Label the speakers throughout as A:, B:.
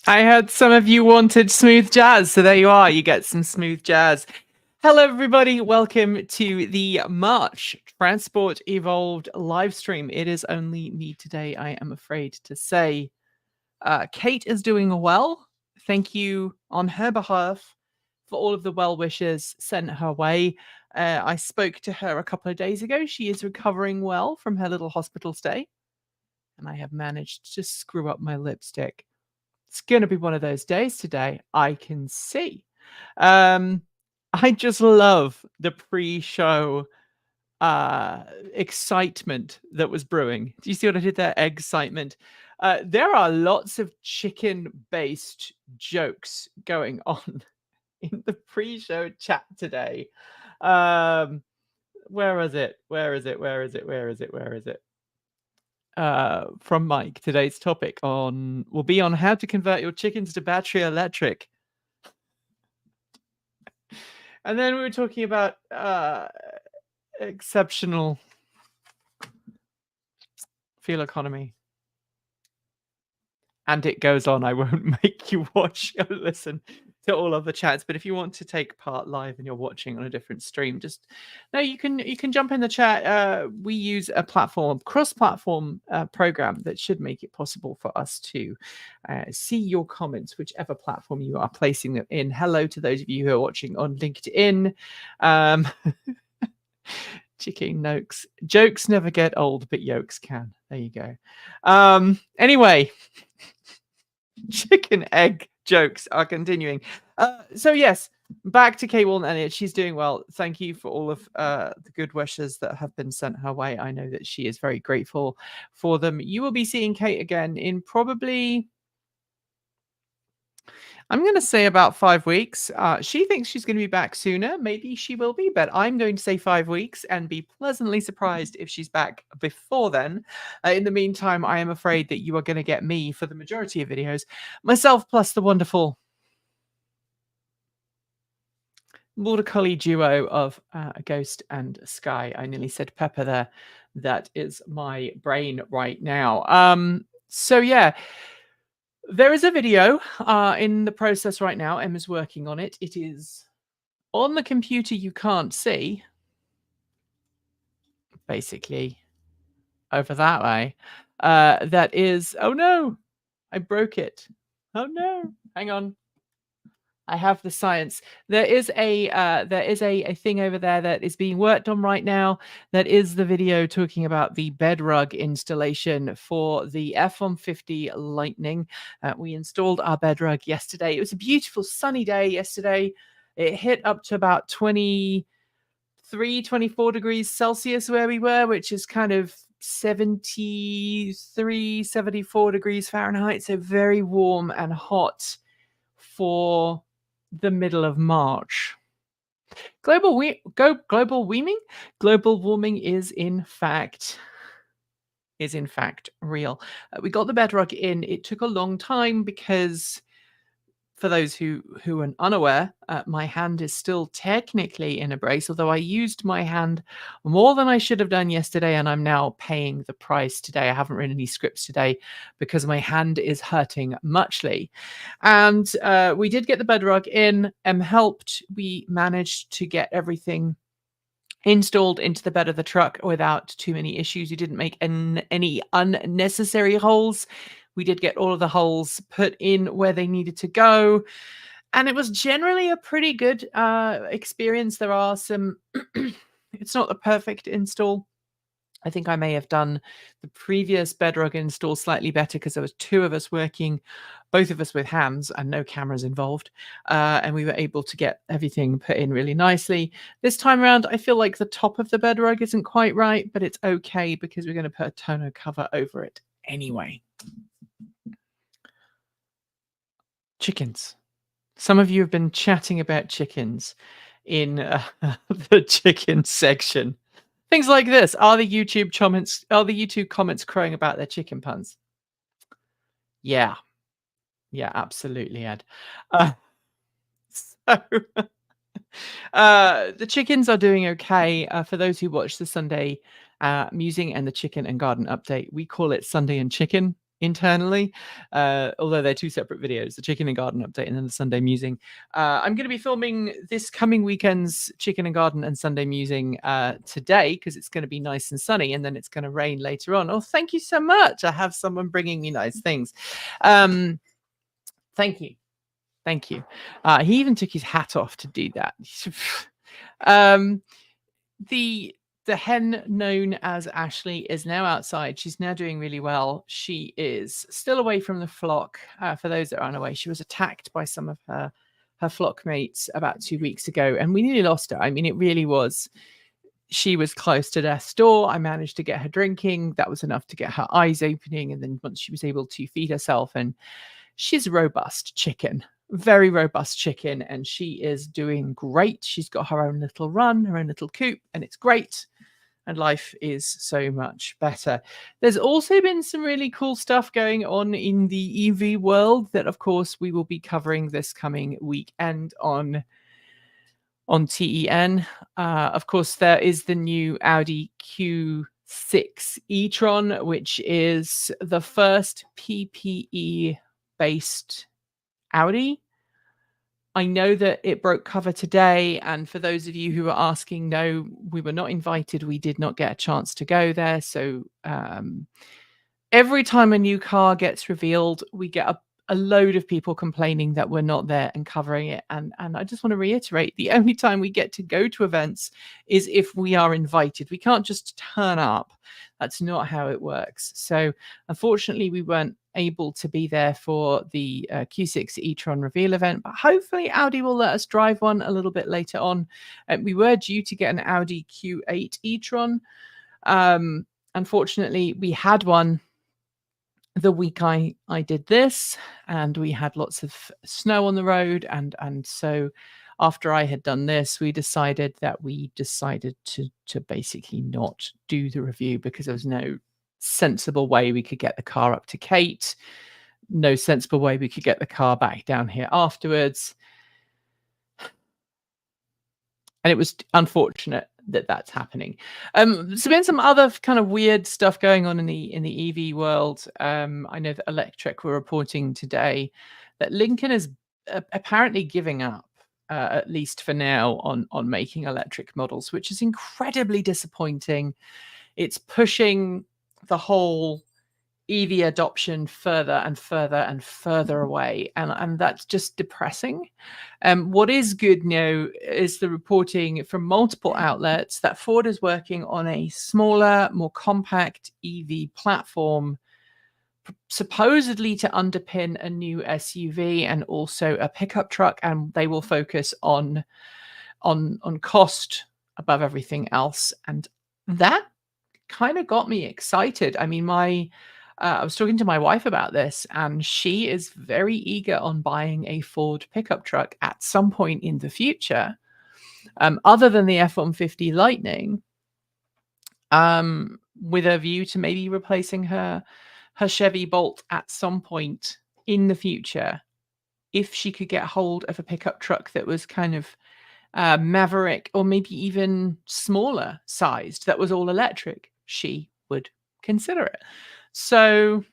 A: I heard some of you wanted smooth jazz, so there you are. You get some smooth jazz. Hello, everybody. Welcome to the March Transport Evolved live stream. It is only me today, I am afraid to say. Kate is doing well. Thank you on her behalf for all of the well wishes sent her way. I spoke to her a couple of days ago. She is recovering well from her little hospital stay. And I have managed to screw up my lipstick. It's going to be one of those days today, I can see. I just love the pre-show excitement that was brewing. Do you see what I did there? Excitement. There are lots of chicken-based jokes going on in the pre-show chat today. Where is it? From Mike, today's topic will be on how to convert your chickens to battery electric. And then we were talking about exceptional fuel economy. And it goes on. I won't make you watch or listen to all of the chats, but if you want to take part live and you're watching on a different stream, just no, you can jump in the chat. We use a cross-platform program that should make it possible for us to see your comments, whichever platform you are placing them in. Hello to those of you who are watching on LinkedIn. Chicken nokes. Jokes never get old, but yolks can. There you go. Anyway, chicken egg jokes are continuing. So yes, back to Kate Walton Elliott. She's doing well. Thank you for all of the good wishes that have been sent her way. I know that she is very grateful for them. You will be seeing Kate again in probably, I'm going to say about 5 weeks. She thinks she's going to be back sooner. Maybe she will be, but I'm going to say 5 weeks and be pleasantly surprised if she's back before then. In the meantime, I am afraid that you are going to get me for the majority of videos, myself plus the wonderful border collie duo of Ghost and Sky. I nearly said Pepper there. That is my brain right now. So yeah. There is a video in the process right now. Emma's working on it. It is on the computer you can't see. Basically, over that way. That is... Oh, no! I broke it. Oh, no! Hang on. I have the science. There is a thing over there that is being worked on right now. That is the video talking about the bedrug installation for the F-150 Lightning. We installed our bedrug yesterday. It was a beautiful sunny day yesterday. It hit up to about 23, 24 degrees Celsius where we were, which is kind of 73, 74 degrees Fahrenheit. So very warm and hot for the middle of March. Global warming is in fact real. We got the bedrock in. It took a long time because, for those who are unaware, my hand is still technically in a brace, although I used my hand more than I should have done yesterday, and I'm now paying the price today. I haven't written any scripts today because my hand is hurting muchly. And we did get the bedrock in. Helped. We managed to get everything installed into the bed of the truck without too many issues. We didn't make any unnecessary holes. We did get all of the holes put in where they needed to go. And it was generally a pretty good experience. There are some... It's not the perfect install. I think I may have done the previous bedrug install slightly better because there was 2 of us working, both of us with hands and no cameras involved. And we were able to get everything put in really nicely. This time around, I feel like the top of the bedrug isn't quite right, but it's okay because we're going to put a tonneau cover over it anyway. Chickens. Some of you have been chatting about chickens in the chicken section. Things like this. Are the YouTube comments crowing about their chicken puns? Yeah. Yeah, absolutely, Ed. Uh, so the chickens are doing okay. For those who watch the Sunday Musing and the Chicken and Garden Update, we call it Sunday and Chicken internally, although they're two separate videos, the Chicken and Garden Update and then the Sunday Musing. I'm going to be filming this coming weekend's Chicken and Garden and Sunday Musing today because it's going to be nice and sunny, and then it's going to rain later on. Oh, thank you so much. I have someone bringing me nice things. Thank you. Thank you. He even took his hat off to do that. The hen known as Ashley is now outside. She's now doing really well. She is still away from the flock. For those that are unaware, she was attacked by some of her flock mates about 2 weeks ago, and we nearly lost her. I mean, it really was. She was close to death's door. I managed to get her drinking. That was enough to get her eyes opening, and then once she was able to feed herself, and she's a robust chicken. Very robust chicken, and she is doing great. She's got her own little run, her own little coop, and it's great. And life is so much better. There's also been some really cool stuff going on in the EV world that, of course, we will be covering this coming weekend on TEN. Of course, there is the new Audi Q6 e-tron, which is the first PPE-based Audi. I know that it broke cover today, and for those of you who are asking, no, we were not invited. We did not get a chance to go there. So every time a new car gets revealed, we get a load of people complaining that we're not there and covering it. And I just want to reiterate, the only time we get to go to events is if we are invited. We can't just turn up. That's not how it works. So unfortunately, we weren't able to be there for the Q6 e-tron reveal event, but hopefully Audi will let us drive one a little bit later on. We were due to get an Audi Q8 e-tron. Unfortunately, we had one the week I did this, and we had lots of snow on the road, and so after I had done this, we decided to basically not do the review because there was no sensible way we could get the car up to Kate, no sensible way we could get the car back down here afterwards. And it was unfortunate that that's happening. There's been some other kind of weird stuff going on in the EV world. I know that Electric were reporting today that Lincoln is apparently giving up, at least for now, on making electric models, which is incredibly disappointing. It's pushing the whole EV adoption further and further and further away, and that's just depressing. What is good now is the reporting from multiple outlets that Ford is working on a smaller, more compact EV platform, supposedly to underpin a new SUV and also a pickup truck, and they will focus on cost above everything else. And that kind of got me excited. I mean, I was talking to my wife about this, and she is very eager on buying a Ford pickup truck at some point in the future, other than the F-150 Lightning, with a view to maybe replacing her Chevy Bolt at some point in the future, if she could get hold of a pickup truck that was kind of Maverick or maybe even smaller sized that was all electric, she would consider it. So,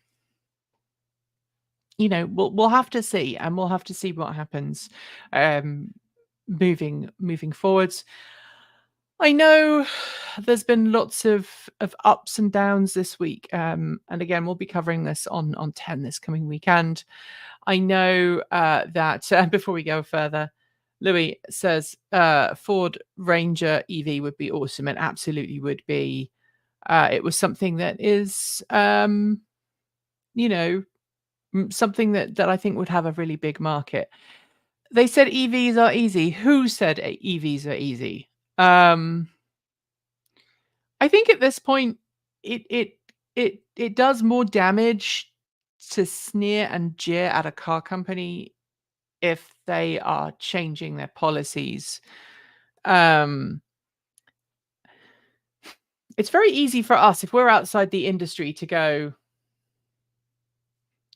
A: you know, we'll have to see, and we'll have to see what happens moving forwards. I know there's been lots of ups and downs this week, and again, we'll be covering this on 10 this coming weekend. I know that before we go further, Louis says Ford Ranger EV would be awesome, and absolutely would be. It was something that is, you know, something that I think would have a really big market. They said EVs are easy. Who said EVs are easy? I think at this point, it does more damage to sneer and jeer at a car company if they are changing their policies. It's very easy for us, if we're outside the industry, to go,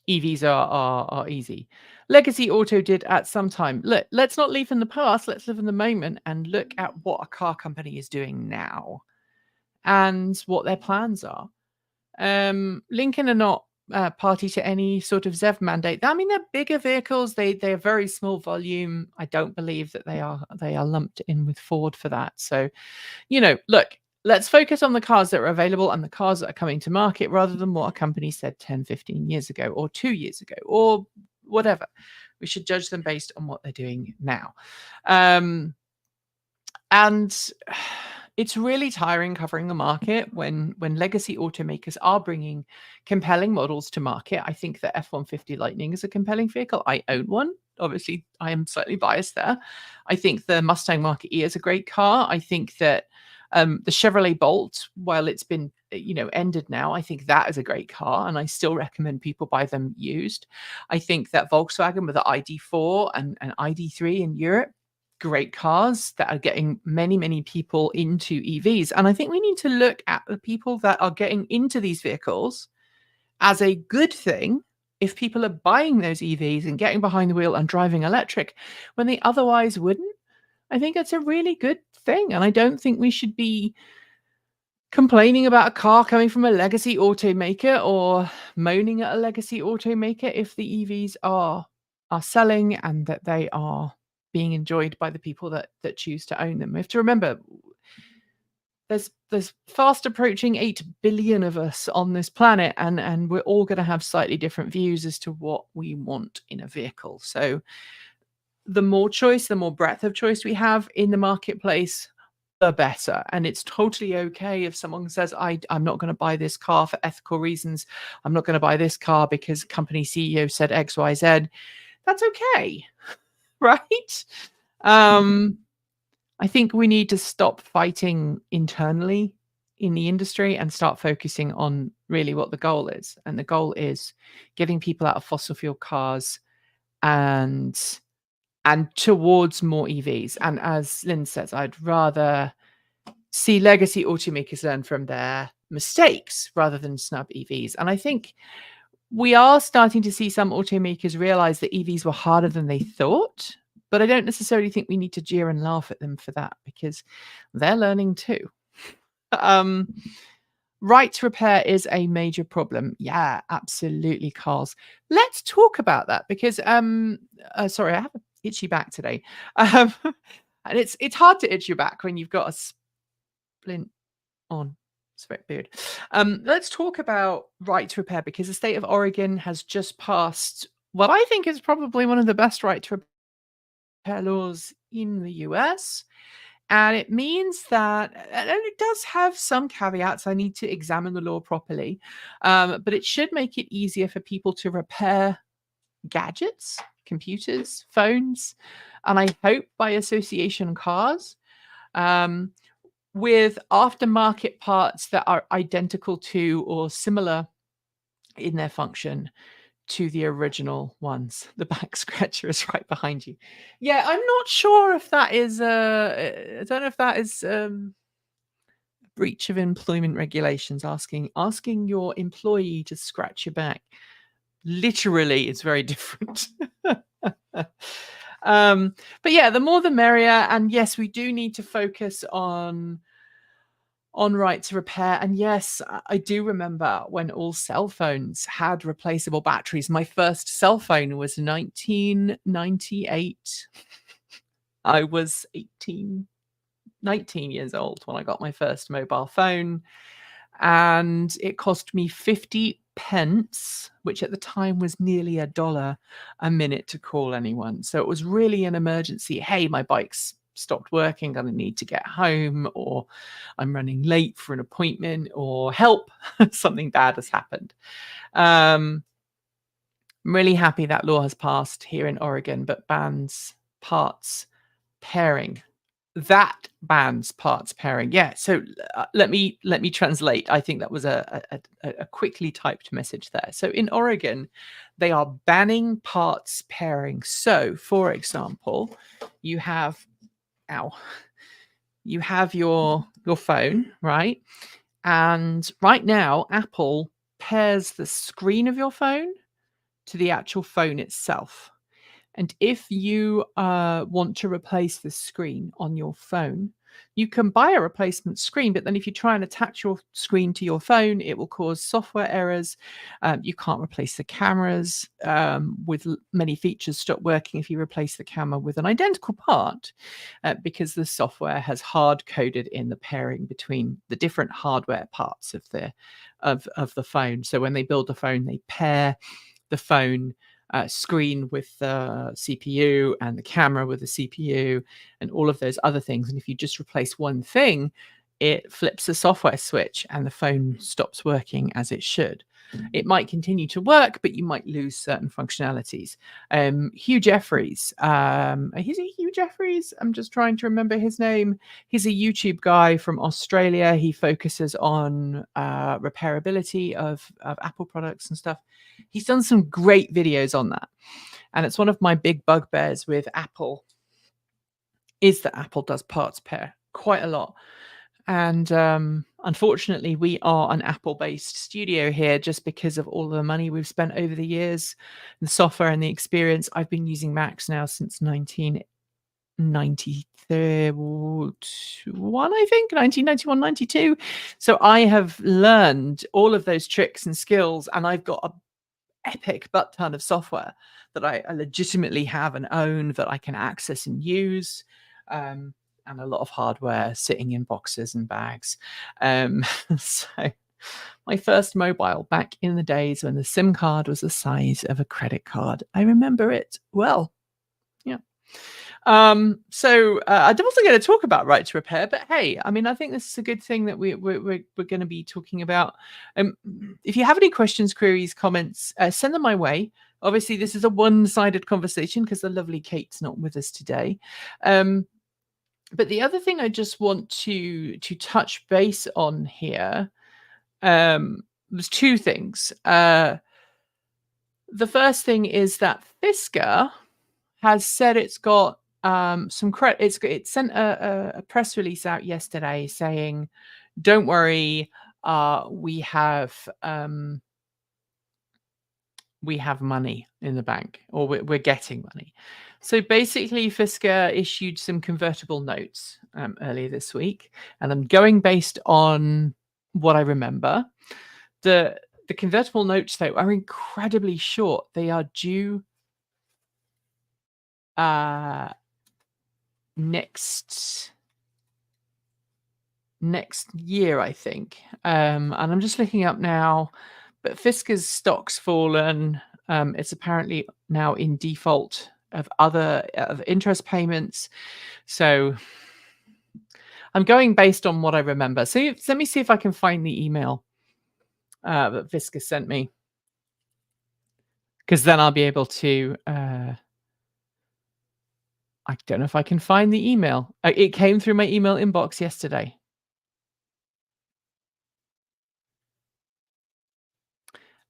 A: EVs are easy. Legacy Auto did at some time. Look, let's not live in the past. Let's live in the moment and look at what a car company is doing now and what their plans are. Lincoln are not party to any sort of ZEV mandate. I mean, they're bigger vehicles. They're very small volume. I don't believe that they are lumped in with Ford for that. So, look, let's focus on the cars that are available and the cars that are coming to market rather than what a company said 10, 15 years ago or 2 years ago or whatever. We should judge them based on what they're doing now. And it's really tiring covering the market when legacy automakers are bringing compelling models to market. I think the F-150 Lightning is a compelling vehicle. I own one. Obviously, I am slightly biased there. I think the Mustang Mach-E is a great car. I think that the Chevrolet Bolt, while it's been ended now, I think that is a great car, and I still recommend people buy them used. I think that Volkswagen with the ID4 and ID3 in Europe, great cars that are getting many, many people into EVs. And I think we need to look at the people that are getting into these vehicles as a good thing if people are buying those EVs and getting behind the wheel and driving electric when they otherwise wouldn't. I think it's a really good thing. And I don't think we should be complaining about a car coming from a legacy automaker or moaning at a legacy automaker if the EVs are selling and that they are being enjoyed by the people that choose to own them. We have to remember there's fast approaching 8 billion of us on this planet, and we're all going to have slightly different views as to what we want in a vehicle. So the more choice, the more breadth of choice we have in the marketplace, the better. And it's totally okay if someone says, I'm not going to buy this car for ethical reasons. I'm not going to buy this car because company CEO said X, Y, Z. That's okay. Right? I think we need to stop fighting internally in the industry and start focusing on really what the goal is. And the goal is getting people out of fossil fuel cars and towards more EVs. And as Lynn says, I'd rather see legacy automakers learn from their mistakes rather than snub EVs. And I think we are starting to see some automakers realize that EVs were harder than they thought, but I don't necessarily think we need to jeer and laugh at them for that because they're learning too. Right to repair is a major problem. Yeah, absolutely, Carls. Let's talk about that because sorry, I have an itchy back today. And it's hard to itch your back when you've got a splint on. Sweat beard. Let's talk about right to repair because the state of Oregon has just passed what I think is probably one of the best right to repair laws in the US. And it means that, and it does have some caveats. I need to examine the law properly, but it should make it easier for people to repair gadgets, computers, phones, and I hope by association cars, with aftermarket parts that are identical to or similar in their function to the original ones. The back scratcher is right behind you. Yeah, I'm not sure if that is I don't know if that is breach of employment regulations, asking your employee to scratch your back. Literally, it's very different. But yeah, the more the merrier. And yes, we do need to focus on right to repair. And yes, I do remember when all cell phones had replaceable batteries. My first cell phone was 1998. I was 19 years old when I got my first mobile phone, and it cost me 50 pence, which at the time was nearly $1 a minute to call anyone. So it was really an emergency. Hey, my bike's stopped working, I'm gonna need to get home, or I'm running late for an appointment, or help, something bad has happened. I'm really happy that law has passed here in Oregon, but bans parts pairing that bans parts pairing. Yeah. So let me translate. I think that was a quickly typed message there. So in Oregon, they are banning parts pairing. So, for example, you have you have your phone, right? And right now, Apple pairs the screen of your phone to the actual phone itself. And if you want to replace the screen on your phone, you can buy a replacement screen, but then if you try and attach your screen to your phone, it will cause software errors. You can't replace the cameras with many features stop working if you replace the camera with an identical part because the software has hard coded in the pairing between the different hardware parts of the phone. So when they build the phone, they pair the phone screen with the CPU and the camera with the CPU and all of those other things. And if you just replace one thing, it flips a software switch and the phone stops working as it should. It might continue to work, but you might lose certain functionalities. Hugh Jeffries, is it Hugh Jeffries? I'm just trying to remember his name. He's a YouTube guy from Australia. He focuses on repairability of Apple products and stuff. He's done some great videos on that. And it's one of my big bugbears with Apple is that Apple does parts pair quite a lot. And unfortunately, we are an Apple-based studio here just because of all the money we've spent over the years, the software and the experience. I've been using Macs now since 1991, I think, 1991, 92. So I have learned all of those tricks and skills, and I've got a epic butt ton of software that I legitimately have and own that I can access and use. And a lot of hardware sitting in boxes and bags. So my first mobile back in the days when the SIM card was the size of a credit card. I remember it well. Yeah. So I wasn't going to talk about right to repair, but hey, I mean, I think this is a good thing that we're going to be talking about. If you have any questions, queries, comments, send them my way. Obviously, this is a one-sided conversation because the lovely Kate's not with us today. But the other thing I just want to touch base on here was two things. The first thing is that Fisker has said it's got some credit. It sent a press release out yesterday saying, "Don't worry, we have money in the bank, or we're getting money." So basically, Fisker issued some convertible notes earlier this week, and I'm going based on what I remember. The convertible notes, though, are incredibly short. They are due next year, I think. And I'm just looking up now, but Fisker's stock's fallen. It's apparently now in default of interest payments. So I'm going based on what I remember. So let me see if I can find the email that Fisker sent me, because then I'll be able to. I don't know if I can find the email. It came through my email inbox yesterday.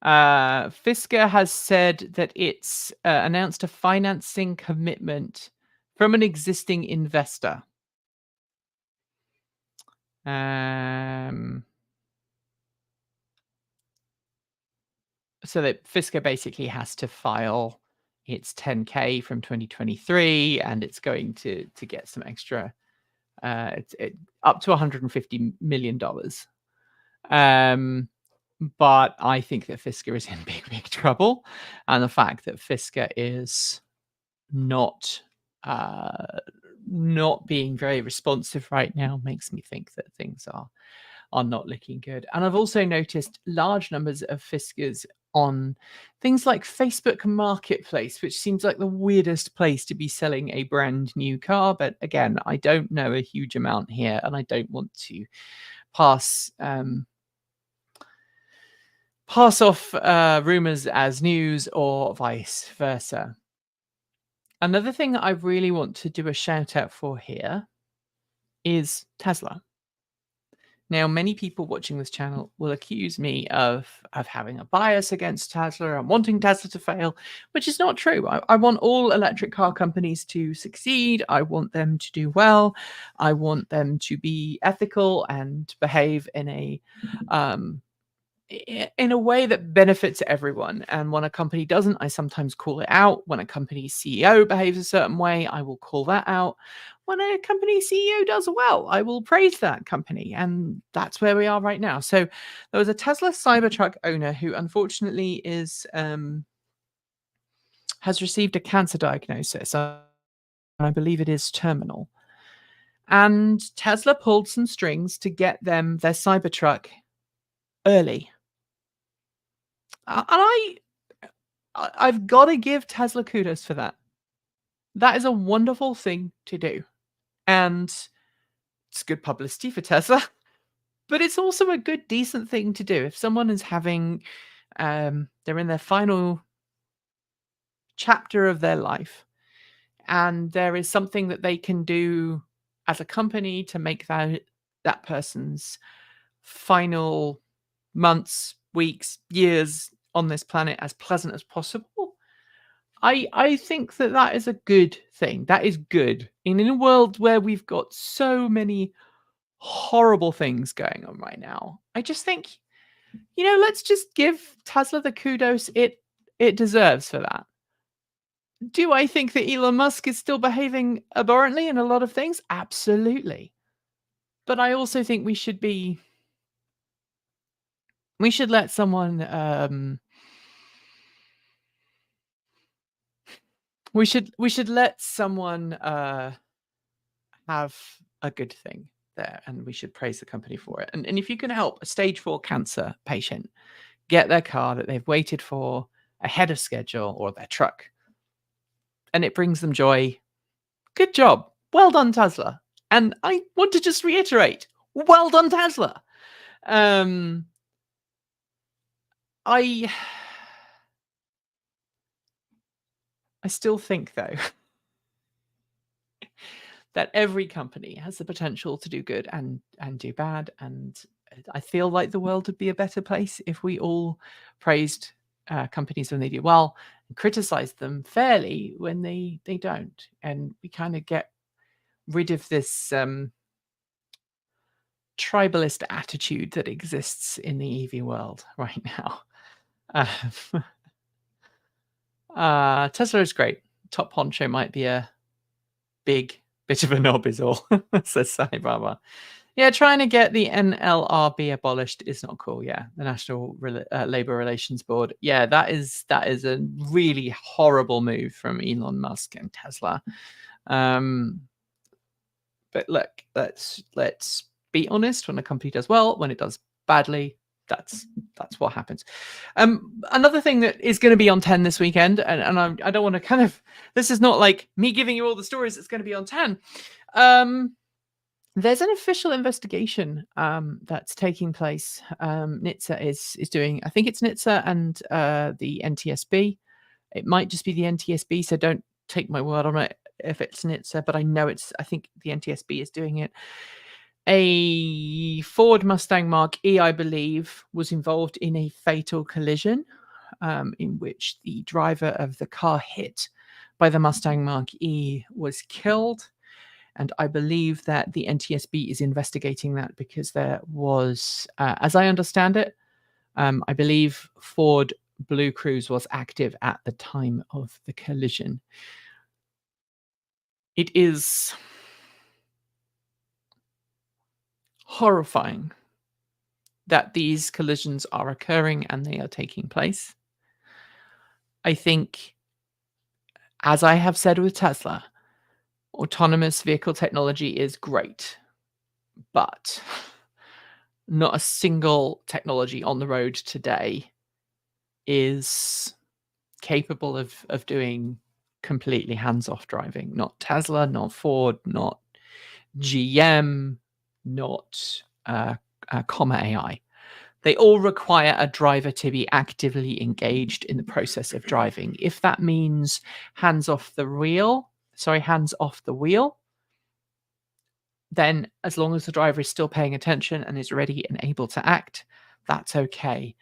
A: Fisker has said that it's announced a financing commitment from an existing investor. So that Fisker basically has to file its 10K from 2023, and it's going to get some extra, up to $150 million. But I think that Fisker is in big trouble, and the fact that Fisker is not being very responsive right now makes me think that things are not looking good. And I've also noticed large numbers of Fiskers on things like Facebook Marketplace, which seems like the weirdest place to be selling a brand new car. But again, I don't know a huge amount here, and I don't want to pass off rumors as news or vice versa. Another thing that I really want to do a shout out for here is Tesla. Now, many people watching this channel will accuse me of having a bias against Tesla and wanting Tesla to fail, which is not true. I want all electric car companies to succeed. I want them to do well. I want them to be ethical and behave in a way that benefits everyone. And when a company doesn't, I sometimes call it out. When a company's CEO behaves a certain way, I will call that out. When a company CEO does well, I will praise that company. And that's where we are right now. So there was a Tesla Cybertruck owner who unfortunately has received a cancer diagnosis. And I believe it is terminal. And Tesla pulled some strings to get them their Cybertruck early. And I've got to give Tesla kudos for that. That is a wonderful thing to do. And it's good publicity for Tesla, but it's also a good, decent thing to do. If someone is having, they're in their final chapter of their life, and there is something that they can do as a company to make that person's final months, weeks, years on this planet as pleasant as possible, I think that is a good thing. That is good. In a world where we've got so many horrible things going on right now, I just think, let's just give Tesla the kudos it deserves for that. Do I think that Elon Musk is still behaving abhorrently in a lot of things? Absolutely. But I also think we should let someone we should let someone have a good thing there, and we should praise the company for it. And if you can help a stage 4 cancer patient get their car that they've waited for ahead of schedule, or their truck, and it brings them joy, good job. Well done, Tesla. And I want to just reiterate, well done, Tesla. I still think, though, that every company has the potential to do good and do bad. And I feel like the world would be a better place if we all praised companies when they do well and criticized them fairly when they don't. And we kind of get rid of this tribalist attitude that exists in the EV world right now. Tesla is great. Top honcho might be a big bit of a knob is all, says Sai Baba. Yeah, trying to get the NLRB abolished is not cool. Yeah, the National Labor Relations Board. Yeah, that is a really horrible move from Elon Musk and Tesla. But look, let's be honest. When a company does well, when it does badly, that's what happens. Another thing that is going to be on 10 this weekend, and I don't want to kind of, this is not like me giving you all the stories that's going to be on 10. There's an official investigation that's taking place. NHTSA is doing, I think it's NHTSA and the NTSB. It might just be the NTSB, so don't take my word on it if it's NHTSA, but I think the NTSB is doing it. A Ford Mustang Mach-E, I believe, was involved in a fatal collision in which the driver of the car hit by the Mustang Mach-E was killed. And I believe that the NTSB is investigating that because there was, as I understand it, I believe Ford Blue Cruise was active at the time of the collision. It is horrifying that these collisions are occurring and they are taking place. I think, as I have said with Tesla, autonomous vehicle technology is great, but not a single technology on the road today is capable of doing completely hands-off driving. Not Tesla, not Ford, not GM, not Comma AI. They all require a driver to be actively engaged in the process of driving. If that means hands off the wheel, then as long as the driver is still paying attention and is ready and able to act, that's okay.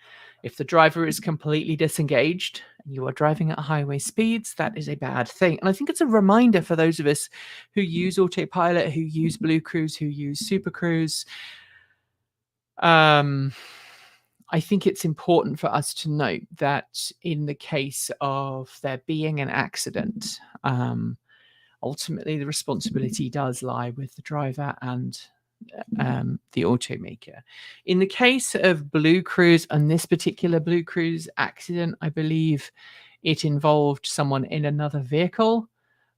A: If the driver is completely disengaged and you are driving at highway speeds, that is a bad thing. And I think it's a reminder for those of us who use autopilot, who use Blue Cruise, who use Super Cruise. I think it's important for us to note that in the case of there being an accident, ultimately the responsibility does lie with the driver and the automaker. In the case of Blue Cruise and this particular Blue Cruise accident, I believe it involved someone in another vehicle.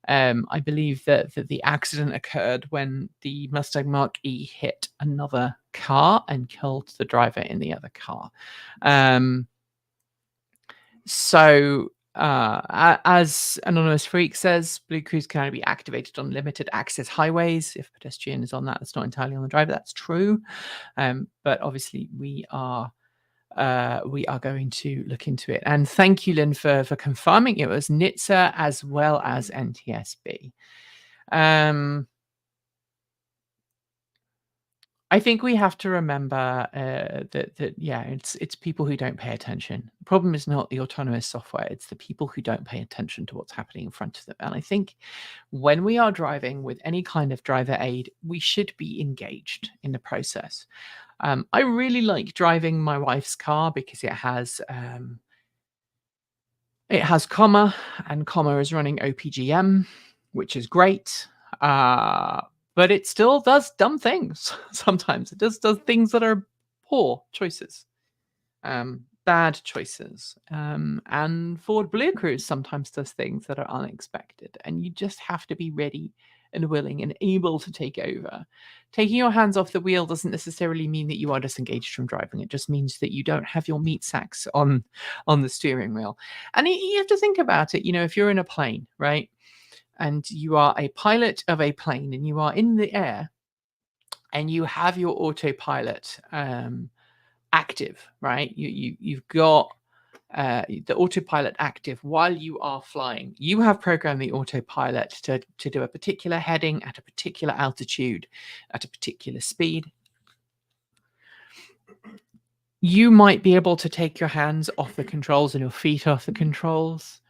A: I believe that the accident occurred when the Mustang Mach-E hit another car and killed the driver in the other car. So as Anonymous Freak says, Blue Cruise can only be activated on limited access highways. If pedestrian is on that, that's not entirely on the driver. That's true. But obviously we are going to look into it. And thank you, Lynn, for confirming it was NHTSA as well as NTSB. I think we have to remember that yeah, it's people who don't pay attention. The problem is not the autonomous software; it's the people who don't pay attention to what's happening in front of them. And I think when we are driving with any kind of driver aid, we should be engaged in the process. I really like driving my wife's car because it has comma, and comma is running OPGM, which is great. But it still does dumb things sometimes. It just does things that are poor choices, bad choices. And Ford Blue Cruise sometimes does things that are unexpected, and you just have to be ready and willing and able to take over. Taking your hands off the wheel doesn't necessarily mean that you are disengaged from driving. It just means that you don't have your meat sacks on the steering wheel. And you have to think about it. You know, if you're in a plane, right? And you are a pilot of a plane and you are in the air and you have your autopilot active, right? You've got the autopilot active while you are flying. You have programmed the autopilot to do a particular heading at a particular altitude at a particular speed. You might be able to take your hands off the controls and your feet off the controls.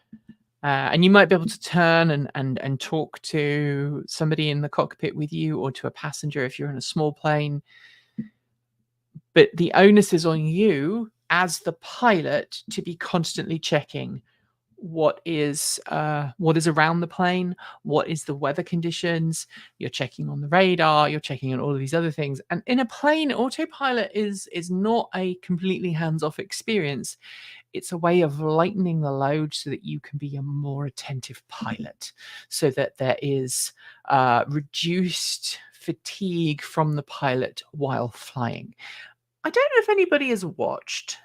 A: And you might be able to turn and talk to somebody in the cockpit with you or to a passenger if you're in a small plane. But the onus is on you as the pilot to be constantly checking what is around the plane, what is the weather conditions. You're checking on the radar, you're checking on all of these other things. And in a plane, autopilot is not a completely hands-off experience. It's a way of lightening the load so that you can be a more attentive pilot, so that there is reduced fatigue from the pilot while flying. I don't know if anybody has watched.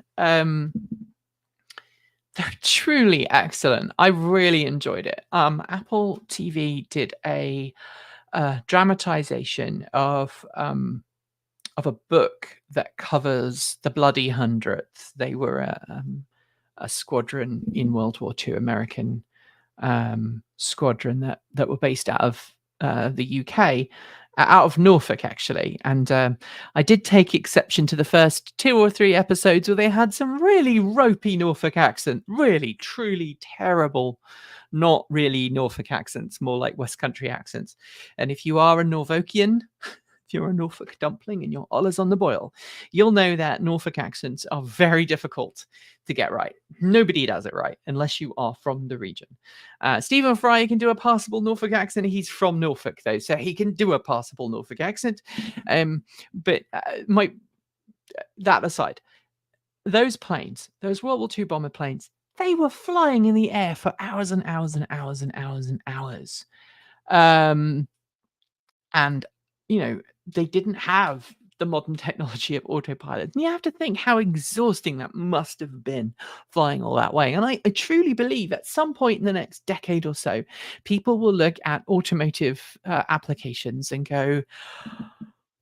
A: They're truly excellent. I really enjoyed it. Apple TV did a dramatization of a book that covers the Bloody Hundredth. They were a squadron in World War II, American squadron that were based out of the UK, out of Norfolk, actually. And I did take exception to the first 2 or 3 episodes where they had some really ropey Norfolk accent, really, truly terrible, not really Norfolk accents, more like West Country accents. And if you are a Norfolkian, if you're a Norfolk dumpling and your Ollars on the boil, you'll know that Norfolk accents are very difficult to get right. Nobody does it right unless you are from the region. Stephen Fry can do a passable Norfolk accent. He's from Norfolk, though, so he can do a passable Norfolk accent. But that aside, those planes, those World War II bomber planes, they were flying in the air for hours and hours and hours and hours and hours. And, you know, they didn't have the modern technology of autopilot. And you have to think how exhausting that must have been flying all that way. And I truly believe at some point in the next decade or so, people will look at automotive applications and go,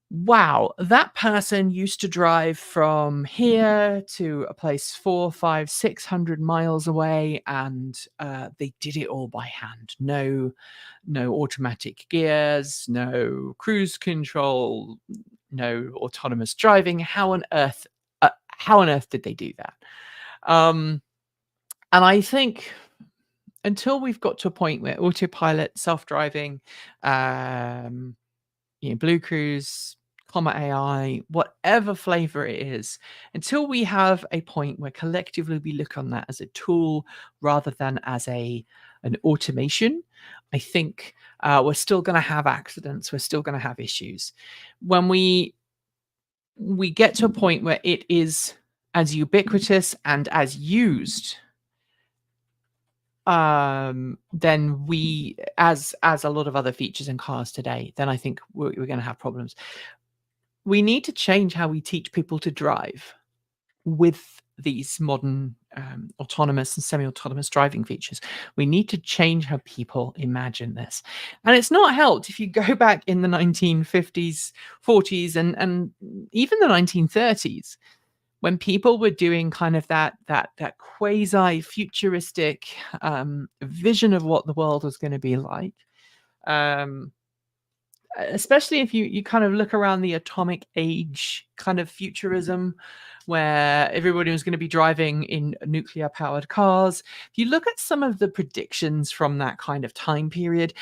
A: wow, that person used to drive from here to a place 4, 5, 600 miles away, and they did it all by hand. No automatic gears, no cruise control, no autonomous driving. How on earth did they do that? Um, and I think until we've got to a point where autopilot, self-driving, Blue Cruise, Comma AI, whatever flavor it is, until we have a point where collectively we look on that as a tool rather than as an automation, I think we're still going to have accidents. We're still going to have issues. When we get to a point where it is as ubiquitous and as used, then we, as a lot of other features in cars today, then I think we're going to have problems. We need to change how we teach people to drive with these modern autonomous and semi-autonomous driving features. We need to change how people imagine this. And it's not helped if you go back in the 1950s, 40s, and even the 1930s, when people were doing kind of that quasi futuristic vision of what the world was going to be like. Especially if you kind of look around the atomic age kind of futurism, where everybody was going to be driving in nuclear powered cars. If you look at some of the predictions from that kind of time period,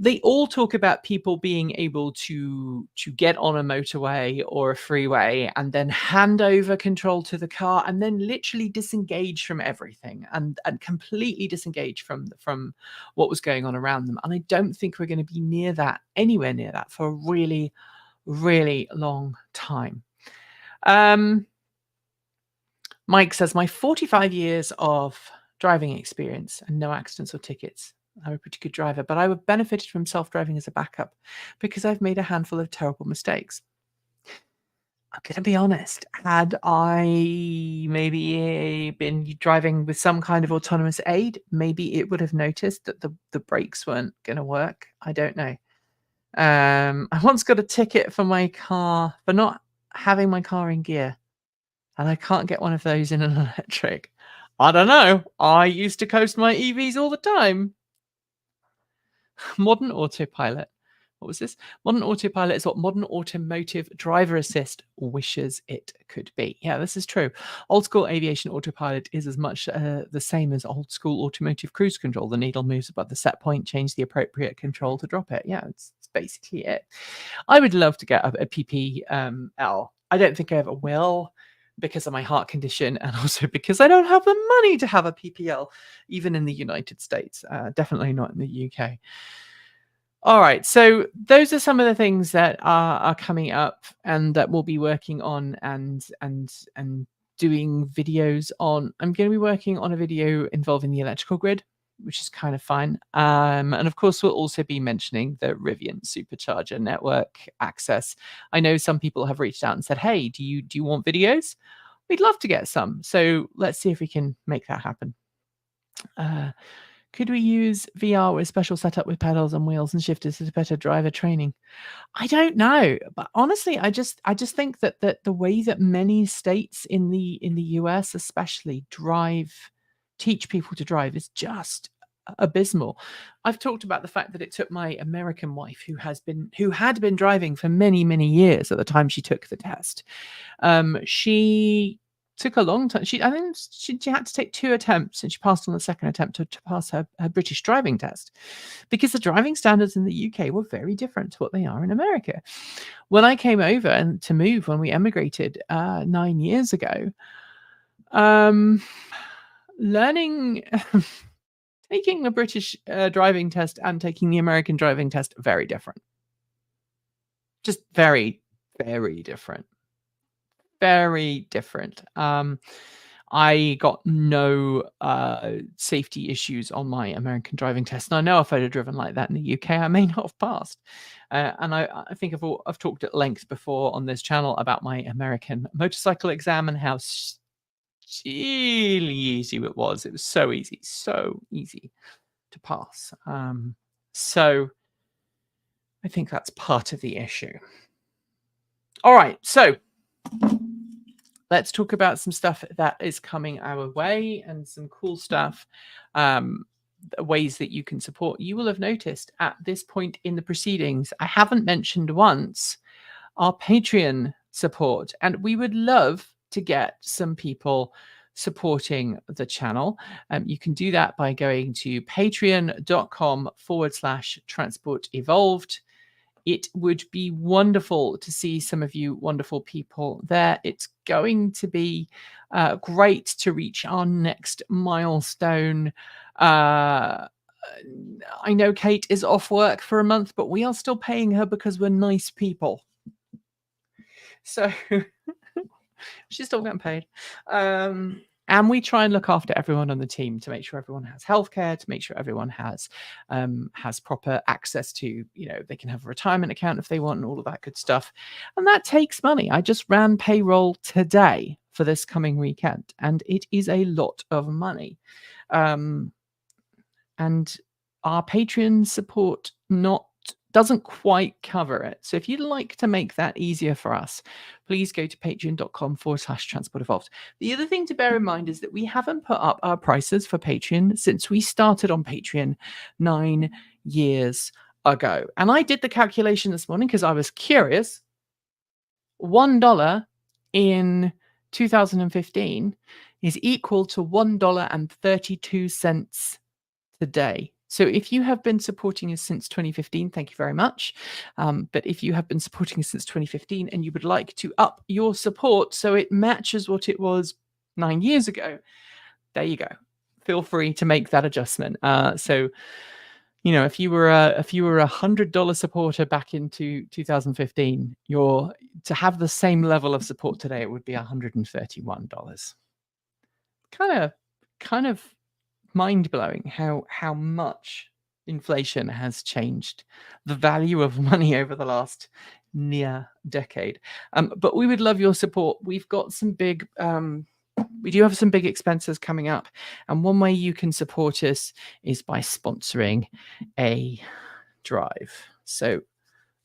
A: they all talk about people being able to get on a motorway or a freeway and then hand over control to the car and then literally disengage from everything and completely disengage from what was going on around them. And I don't think we're going to be anywhere near that for a really, really long time. Mike says, my 45 years of driving experience and no accidents or tickets. I'm a pretty good driver, but I would benefited from self-driving as a backup because I've made a handful of terrible mistakes. I'm going to be honest. Had I maybe been driving with some kind of autonomous aid, maybe it would have noticed that the brakes weren't going to work. I don't know. I once got a ticket for my car for not having my car in gear, and I can't get one of those in an electric. I don't know. I used to coast my EVs all the time. Modern autopilot. What was this? Modern autopilot is what modern automotive driver assist wishes it could be. Yeah, this is true. Old school aviation autopilot is as much the same as old school automotive cruise control. The needle moves above the set point, change the appropriate control to drop it. Yeah, it's basically it. I would love to get a PPL. I don't think I ever will, because of my heart condition and also because I don't have the money to have a PPL, even in the United States. Definitely not in the UK. All right, so those are some of the things that are coming up and that we'll be working on and doing videos on. I'm going to be working on a video involving the electrical grid, which is kind of fun. And of course, we'll also be mentioning the Rivian supercharger network access. I know some people have reached out and said, hey, do you want videos? We'd love to get some. So let's see if we can make that happen. Could we use VR with special setup with pedals and wheels and shifters as better driver training? I don't know, but honestly, I just think that the way that many states in the US especially teach people to drive is just abysmal. I've talked about the fact that it took my American wife, who had been driving for many, many years at the time she took the test. She took a long time. I think she had to take 2 attempts, and she passed on the second attempt to pass her British driving test, because the driving standards in the UK were very different to what they are in America. When I came over and to move when we emigrated 9 years ago, learning taking the British driving test and taking the American driving test, very different. Just very, very different. Very different. I got no safety issues on my American driving test. And I know if I'd have driven like that in the UK, I may not have passed. And I think I've talked at length before on this channel about my American motorcycle exam and how really easy it was. It was so easy to pass. So I think that's part of the issue. All right, so let's talk about some stuff that is coming our way and some cool stuff, ways that you can support. You will have noticed at this point in the proceedings, I haven't mentioned once our Patreon support, and we would love to get some people supporting the channel. You can do that by going to patreon.com/transport evolved. It would be wonderful to see some of you wonderful people there. It's going to be great to reach our next milestone. I know Kate is off work for a month, but we are still paying her because we're nice people. So she's still getting paid. And we try and look after everyone on the team to make sure everyone has healthcare, to make sure everyone has proper access to, they can have a retirement account if they want and all of that good stuff. And that takes money. I just ran payroll today for this coming weekend, and it is a lot of money. And our Patreon support doesn't quite cover it. So if you'd like to make that easier for us, please go to patreon.com/transport evolved. The other thing to bear in mind is that we haven't put up our prices for Patreon since we started on Patreon 9 years ago. And I did the calculation this morning because I was curious. $1 in 2015 is equal to $1.32 today. So if you have been supporting us since 2015, thank you very much. But if you have been supporting us since 2015 and you would like to up your support so it matches what it was 9 years ago, there you go. Feel free to make that adjustment. So, if you were a $100 supporter back into 2015, to have the same level of support today, it would be $131. Kind of mind-blowing how much inflation has changed the value of money over the last near decade. But we would love your support. We've got some big we do have some big expenses coming up, and one way you can support us is by sponsoring a drive. So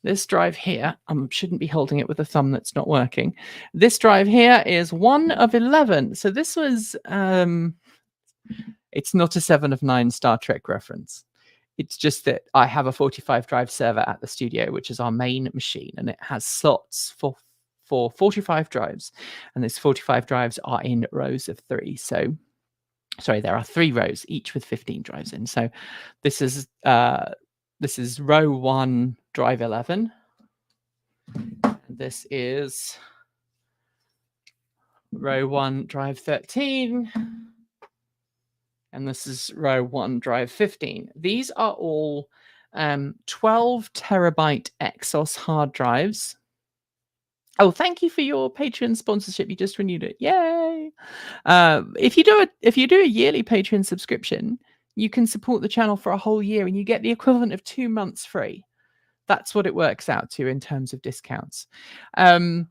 A: this drive here, I shouldn't be holding it with a thumb that's not working. This drive here is 1 of 11. So this was it's not a 7 of 9 Star Trek reference. It's just that I have a 45 drive server at the studio, which is our main machine, and it has slots for 45 drives. And those 45 drives are in rows of 3. So, sorry, there are 3 rows, each with 15 drives in. So this is row 1, drive 11. And this is row 1, drive 13. And this is row 1, drive 15. These are all 12 terabyte Exos hard drives. Oh, thank you for your Patreon sponsorship. You just renewed it. Yay! If you do a yearly Patreon subscription, you can support the channel for a whole year, and you get the equivalent of 2 months free. That's what it works out to in terms of discounts. So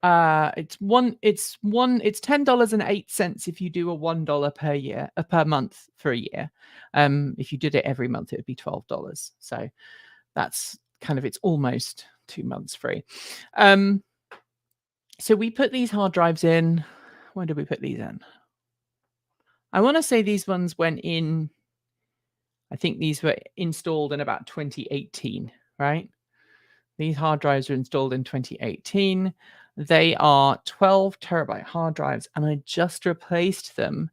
A: it's $10.08 if you do a $1 per month for a year. If you did it every month, it would be $12. So that's it's almost 2 months free. So we put these hard drives in. When did we put these in? I want to say these ones went in. I think these were installed in about 2018, right? These hard drives were installed in 2018. They are 12 terabyte hard drives, and I just replaced them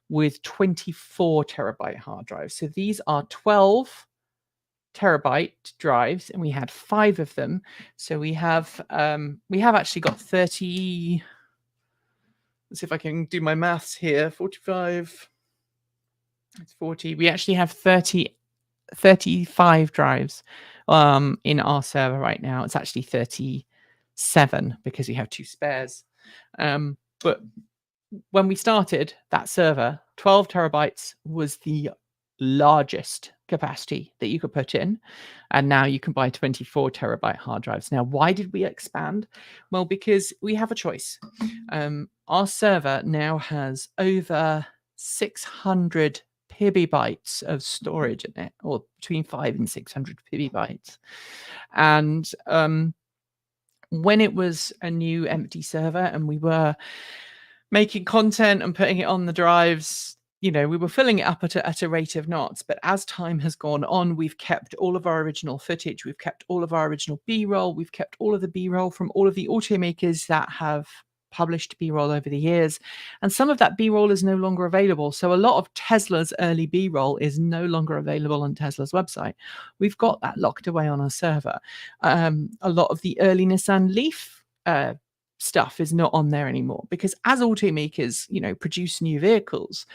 A: with 24 terabyte hard drives. So these are 12 terabyte drives, and we had 5 of them. So we have actually got 30. Let's see if I can do my maths here. 45. It's 40. We actually have 35 drives in our server right now. It's actually 37 because we have 2 spares. But when we started that server, 12 terabytes was the largest capacity that you could put in, and now you can buy 24 terabyte hard drives. Now, why did we expand? Well, because we have a choice. Our server now has over 600 PB of storage in it, or between 500 and 600 PB. And when it was a new empty server and we were making content and putting it on the drives, we were filling it up at a rate of knots. But as time has gone on, we've kept all of our original footage. We've kept all of our original B-roll. We've kept all of the B-roll from all of the automakers that have published B-roll over the years. And some of that B-roll is no longer available. So a lot of Tesla's early B-roll is no longer available on Tesla's website. We've got that locked away on our server. A lot of the early Nissan Leaf stuff is not on there anymore, because as automakers, produce new vehicles,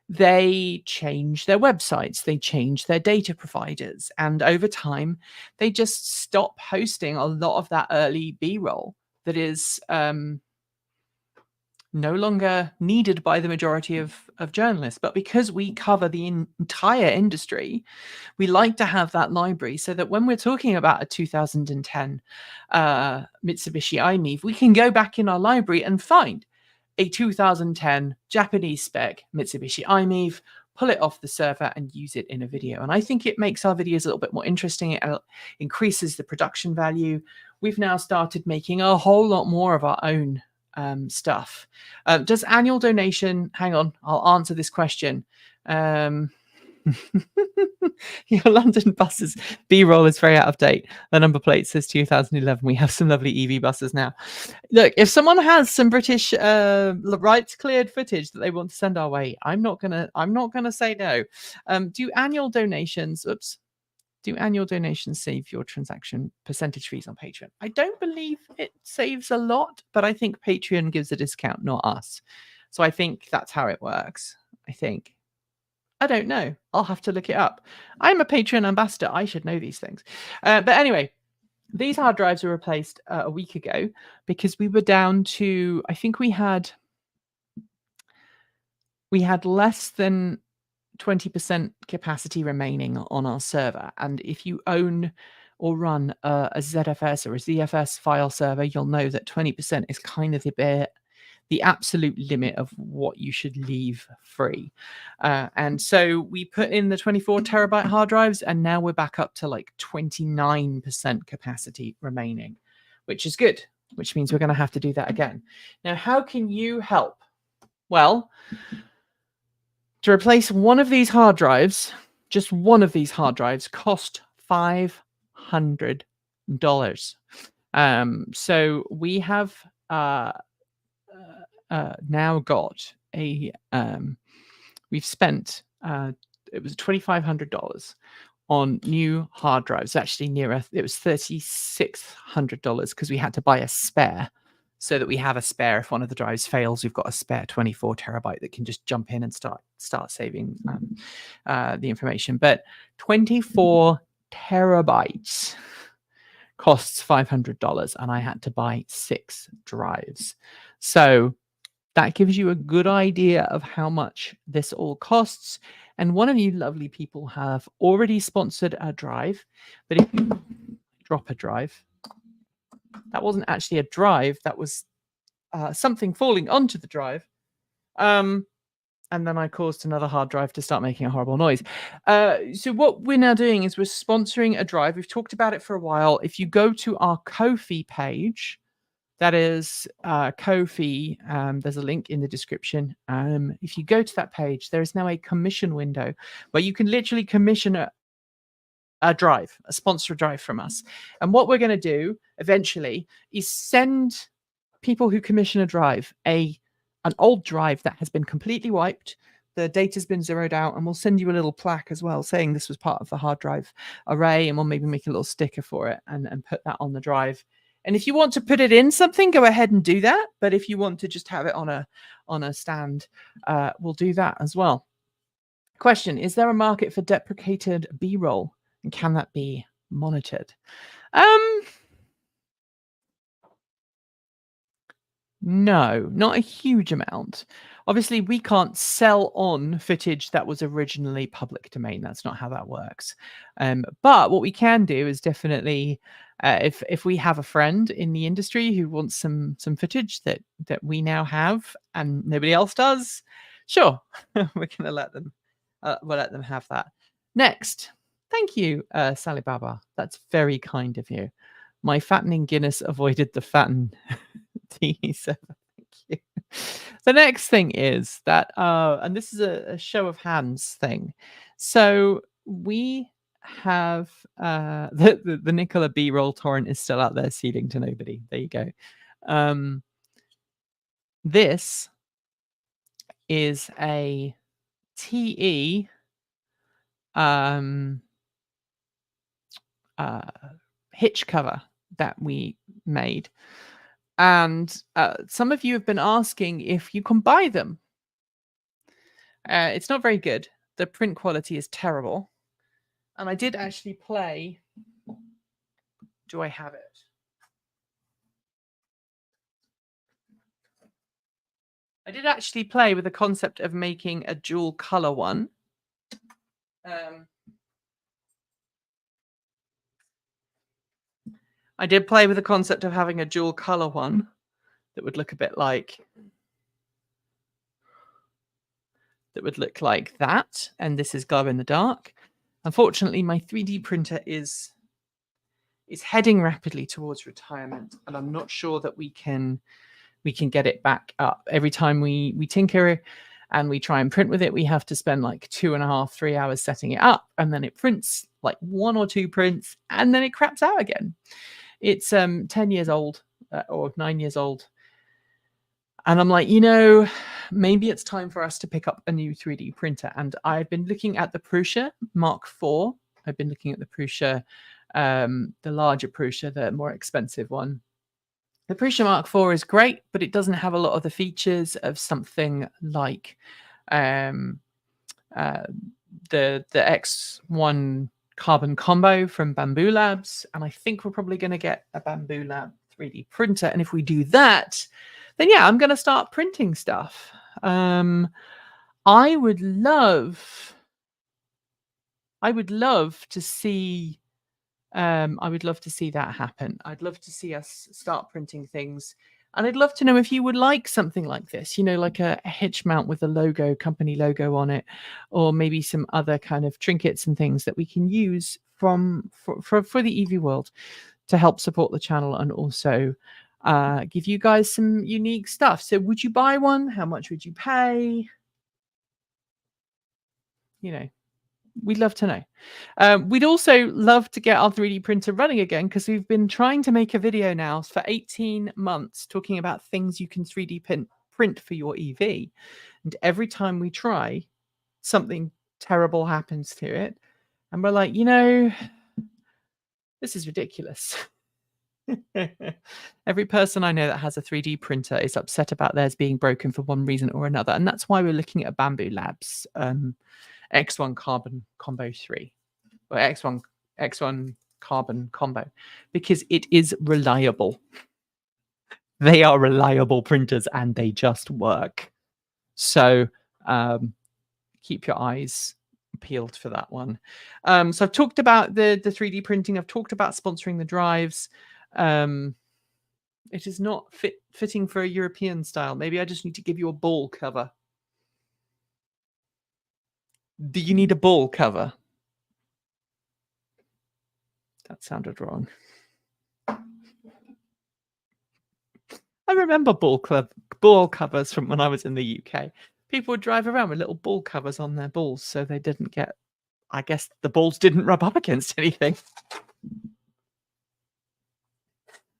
A: they change their websites, they change their data providers, and over time they just stop hosting a lot of that early B-roll that is no longer needed by the majority of journalists. But because we cover the entire industry, we like to have that library so that when we're talking about a 2010 Mitsubishi i-MiEV, we can go back in our library and find a 2010 Japanese spec Mitsubishi i-MiEV, pull it off the server and use it in a video. And I think it makes our videos a little bit more interesting. It increases the production value. We've now started making a whole lot more of our own stuff. Does annual donation, hang on, I'll answer this question. Your London buses B-roll is very out of date. The number plate says 2011. We have some lovely EV buses now. Look, if someone has some British rights cleared footage that they want to send our way, I'm not gonna say no. Do annual donations save your transaction percentage fees on Patreon? I don't believe it saves a lot, but I think Patreon gives a discount, not us. So I think that's how it works. I don't know. I'll have to look it up. I'm a Patreon ambassador. I should know these things. But anyway, these hard drives were replaced a week ago because we were down to, I think we had less than 20% capacity remaining on our server. And if you own or run a ZFS or a ZFS file server, you'll know that 20% is kind of the absolute limit of what you should leave free. And so we put in the 24 terabyte hard drives, and now we're back up to like 29% capacity remaining, which is good, which means we're going to have to do that again. Now, how can you help? Well, to replace one of these hard drives, just one of these hard drives, cost $500. So we have now got a we've spent it was $2,500 on new hard drives. Actually, it was $3,600 because we had to buy a spare, so that we have a spare if one of the drives fails. We've got a spare 24 terabyte that can just jump in and start saving the information. But 24 terabytes costs $500, and I had to buy 6 drives. So that gives you a good idea of how much this all costs. And one of you lovely people have already sponsored a drive. But if you drop a drive, that wasn't actually a drive. That was something falling onto the drive. And then I caused another hard drive to start making a horrible noise. So what we're now doing is we're sponsoring a drive. We've talked about it for a while. If you go to our Ko-fi page, that is Ko-fi. There's a link in the description. If you go to that page, there is now a commission window where you can literally commission a drive, a sponsor drive from us. And what we're going to do eventually is send people who commission a drive an old drive that has been completely wiped. The data's been zeroed out, and we'll send you a little plaque as well saying this was part of the hard drive array, and we'll maybe make a little sticker for it and put that on the drive. And if you want to put it in something, go ahead and do that. But if you want to just have it on a stand, we'll do that as well. Question: is there a market for deprecated B-roll, and can that be monitored? No, not a huge amount. Obviously, we can't sell on footage that was originally public domain. That's not how that works. But what we can do is definitely, if we have a friend in the industry who wants some footage that we now have and nobody else does, sure, we're gonna let them. We'll let them have that. Next, thank you, Sally Baba. That's very kind of you. My fattening Guinness avoided the fatten. TE7. Thank you. The next thing is that, and this is a show of hands thing. So we have the Nicola B roll torrent is still out there seeding to nobody. There you go. This is a TE hitch cover that we made. And some of you have been asking if you can buy them. It's not very good. The print quality is terrible. And I did actually play. Do I have it? I did actually play with the concept of making a dual color one. I did play with the concept of having a dual color one that would look a bit like that. And this is glow in the dark. Unfortunately, my 3D printer is heading rapidly towards retirement, and I'm not sure that we can get it back up. Every time we tinker and we try and print with it, we have to spend like 2.5, 3 hours setting it up, and then it prints like 1 or 2 prints, and then it craps out again. It's 10 years old or 9 years old. And I'm like, maybe it's time for us to pick up a new 3D printer. And I've been looking at the Prusa Mark IV. I've been looking at the Prusa, the larger Prusa, the more expensive one. The Prusa Mark IV is great, but it doesn't have a lot of the features of something like the X1 carbon combo from Bamboo Labs. And I think we're probably going to get a Bamboo Lab 3D printer. And if we do that, then yeah, I'm going to start printing stuff. I would love to see that happen. I'd love to see us start printing things. And I'd love to know if you would like something like this, like a hitch mount with a logo, company logo on it, or maybe some other kind of trinkets and things that we can use for the EV world to help support the channel and also give you guys some unique stuff. So would you buy one? How much would you pay? We'd love to know. We'd also love to get our 3D printer running again, because we've been trying to make a video now for 18 months talking about things you can 3D print for your EV. And every time we try, something terrible happens to it. And we're like, this is ridiculous. Every person I know that has a 3D printer is upset about theirs being broken for one reason or another. And that's why we're looking at Bamboo Labs X1 Carbon Combo 3, or X1 Carbon Combo, because it is reliable. They are reliable printers and they just work. So keep your eyes peeled for that one. So I've talked about the 3D printing. I've talked about sponsoring the drives. It is not fitting for a European style. Maybe I just need to give you a ball cover. Do you need a ball cover? That sounded wrong. I remember ball covers from when I was in the UK. People would drive around with little ball covers on their balls so they didn't get, I guess the balls didn't rub up against anything.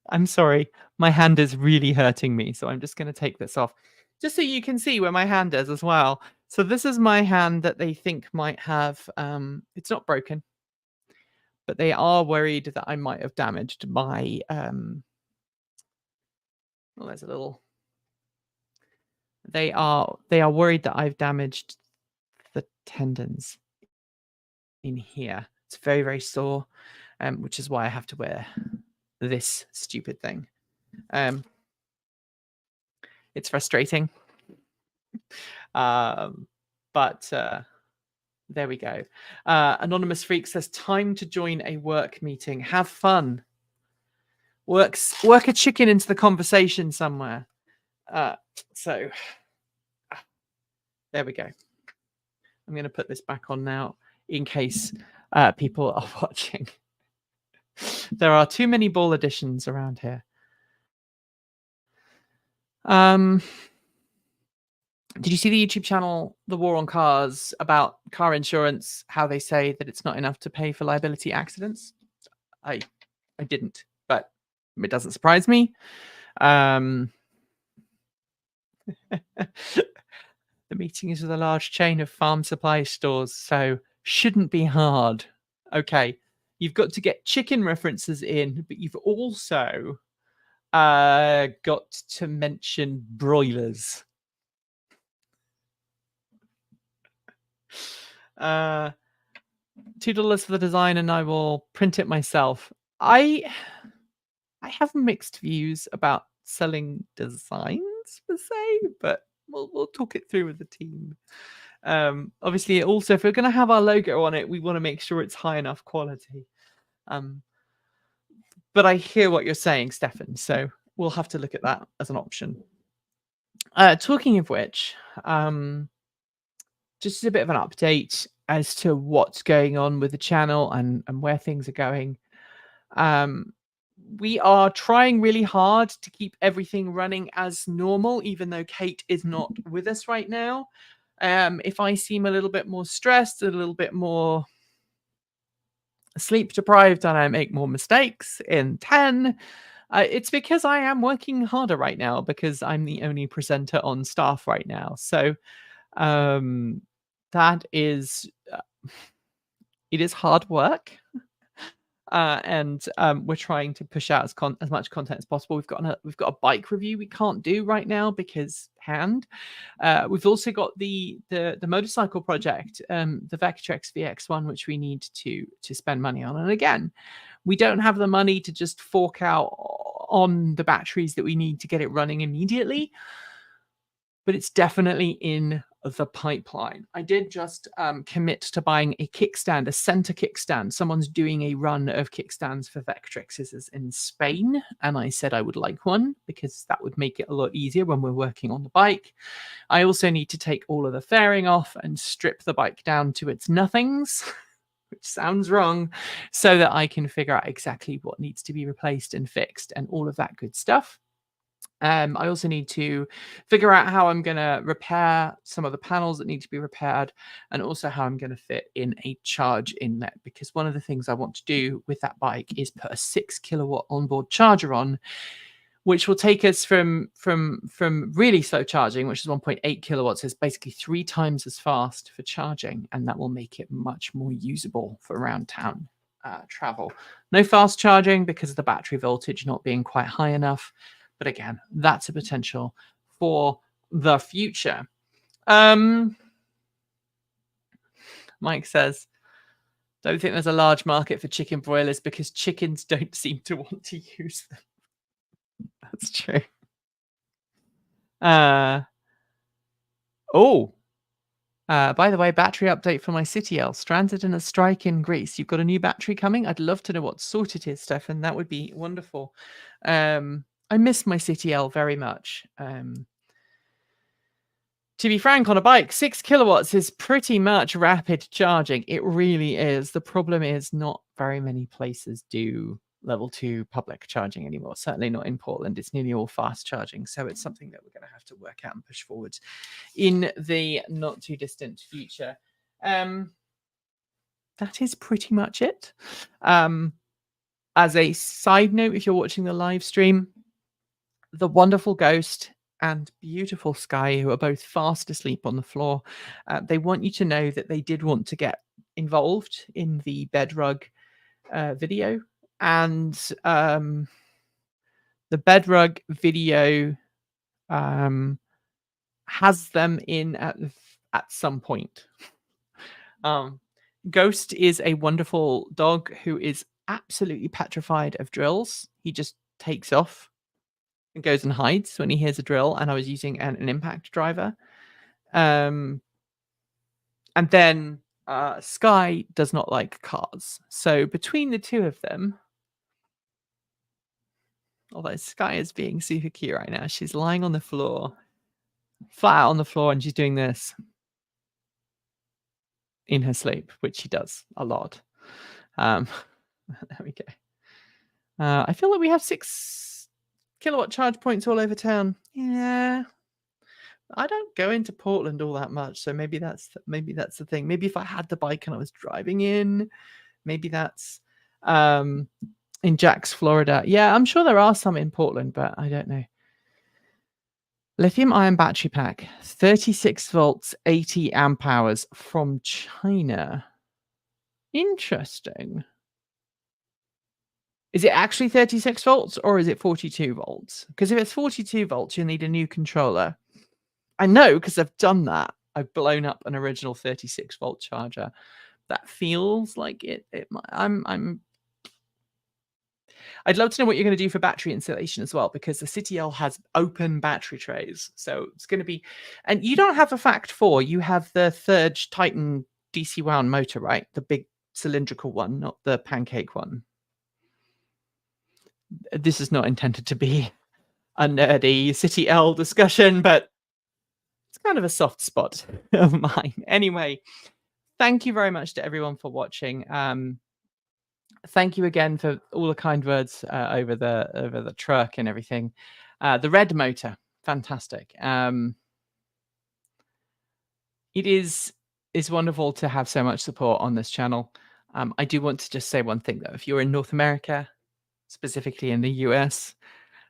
A: I'm sorry, my hand is really hurting me, so I'm just going to take this off, just so you can see where my hand is as well. So this is my hand that they think might have, it's not broken, but they are worried that I might have damaged my, well, there's a little, they are worried that I've damaged the tendons in here. It's very, very sore, which is why I have to wear this stupid thing. It's frustrating. But there we go. Anonymous Freak says, time to join a work meeting. Have fun. Work a chicken into the conversation somewhere. So there we go. I'm going to put this back on now in case people are watching. There are too many ball editions around here. Did you see the YouTube channel, The War on Cars, about car insurance, how they say that it's not enough to pay for liability accidents? I didn't, but it doesn't surprise me. The meeting is with a large chain of farm supply stores, so shouldn't be hard. Okay, you've got to get chicken references in, but you've also got to mention broilers. $2 for the design, and I will print it myself. I have mixed views about selling designs per se, but we'll talk it through with the team. Obviously, also, if we're going to have our logo on it, we want to make sure it's high enough quality. But I hear what you're saying, Stefan, so we'll have to look at that as an option. Talking of which, just a bit of an update as to what's going on with the channel and where things are going. We are trying really hard to keep everything running as normal, even though Kate is not with us right now. If I seem a little bit more stressed, a little bit more sleep deprived, and I make more mistakes in 10, it's because I am working harder right now because I'm the only presenter on staff right now. So that is it is hard work. And we're trying to push out as much content as possible. We've got a bike review we can't do right now because hand. We've also got the motorcycle project, the Vectrex VX1, which we need to spend money on. And again, we don't have the money to just fork out on the batteries that we need to get it running immediately, but it's definitely in the pipeline. I did just commit to buying a kickstand, a center kickstand. Someone's doing a run of kickstands for Vectrexes in Spain, and I said I would like one because that would make it a lot easier when we're working on the bike. I also need to take all of the fairing off and strip the bike down to its nothings, which sounds wrong, so that I can figure out exactly what needs to be replaced and fixed and all of that good stuff. I also need to figure out how I'm going to repair some of the panels that need to be repaired, and also how I'm going to fit in a charge inlet, because one of the things I want to do with that bike is put a 6 kilowatt onboard charger on, which will take us from really slow charging, which is 1.8 kilowatts, is basically 3 times as fast for charging, and that will make it much more usable for around town travel. No fast charging because of the battery voltage not being quite high enough. But again, that's a potential for the future. Mike says, don't think there's a large market for chicken broilers because chickens don't seem to want to use them. That's true. By the way, battery update for my City L. Stranded in a strike in Greece. You've got a new battery coming? I'd love to know what sort it is, Stefan. That would be wonderful. I miss my City L very much. To be frank, on a bike, 6 kilowatts is pretty much rapid charging. It really is. The problem is not very many places do level 2 public charging anymore. Certainly not in Portland. It's nearly all fast charging. So it's something that we're going to have to work out and push forward in the not too distant future. That is pretty much it. As a side note, if you're watching the live stream, the wonderful Ghost and beautiful Sky, who are both fast asleep on the floor, they want you to know that they did want to get involved in the bedrug video, and the bedrug video has them in at some point. Ghost is a wonderful dog who is absolutely petrified of drills. He just takes off and goes and hides when he hears a drill, and I was using an impact driver. And then Sky does not like cars. So between the two of them, although Sky is being super cute right now, she's lying on the floor, flat out on the floor, and she's doing this in her sleep, which she does a lot. There we go. I feel like we have 6 kilowatt charge points all over town. Yeah. I don't go into Portland all that much, so maybe that's the thing. Maybe if I had the bike and I was driving in, maybe that's in Jax, Florida. Yeah, I'm sure there are some in Portland, but I don't know. Lithium-ion battery pack, 36 volts, 80 amp hours from China. Interesting. Is it actually 36 volts or is it 42 volts? Because if it's 42 volts, you'll need a new controller. I know because I've done that. I've blown up an original 36 volt charger. That feels like it. I'd love to know what you're going to do for battery installation as well, because the CityL has open battery trays. So it's going to be, and you don't have a Fact 4, you have the third Titan DC wound motor, right? The big cylindrical one, not the pancake one. This is not intended to be a nerdy CityL discussion, but it's kind of a soft spot of mine. Anyway, thank you very much to everyone for watching. Thank you again for all the kind words over the truck and everything. The red motor, fantastic. It is wonderful to have so much support on this channel. I do want to just say one thing though. If you're in North America, specifically in the US,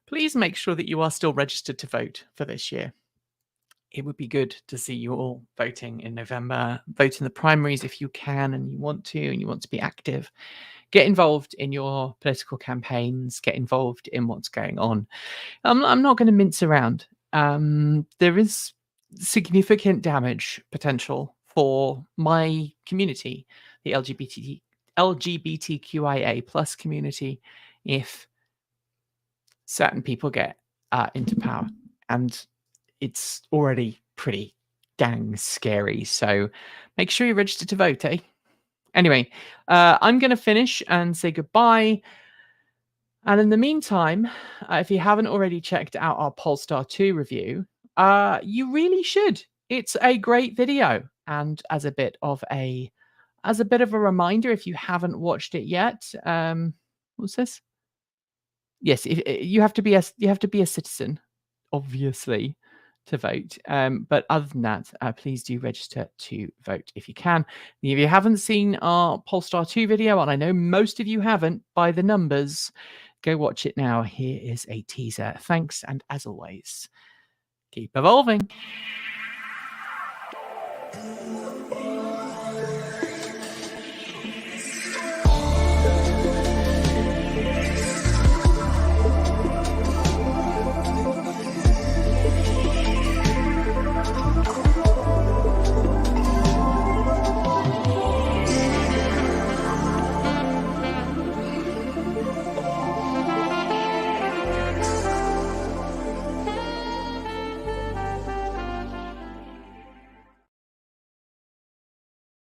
A: please make sure that you are still registered to vote for this year. It would be good to see you all voting in November. Vote in the primaries if you can and you want to be active. Get involved in your political campaigns. Get involved in what's going on. I'm not going to mince around. There is significant damage potential for my community, the LGBTQIA plus community, if certain people get into power, and it's already pretty dang scary. So make sure you're registered to vote, eh? Anyway, I'm going to finish and say goodbye. And in the meantime, if you haven't already checked out our Polestar 2 review, you really should. It's a great video. And as a bit of a reminder, if you haven't watched it yet, what's this? Yes, you have to be a citizen, obviously, to vote. But other than that, please do register to vote if you can. If you haven't seen our Polestar 2 video, and I know most of you haven't by the numbers, go watch it now. Here is a teaser. Thanks, and as always, keep evolving.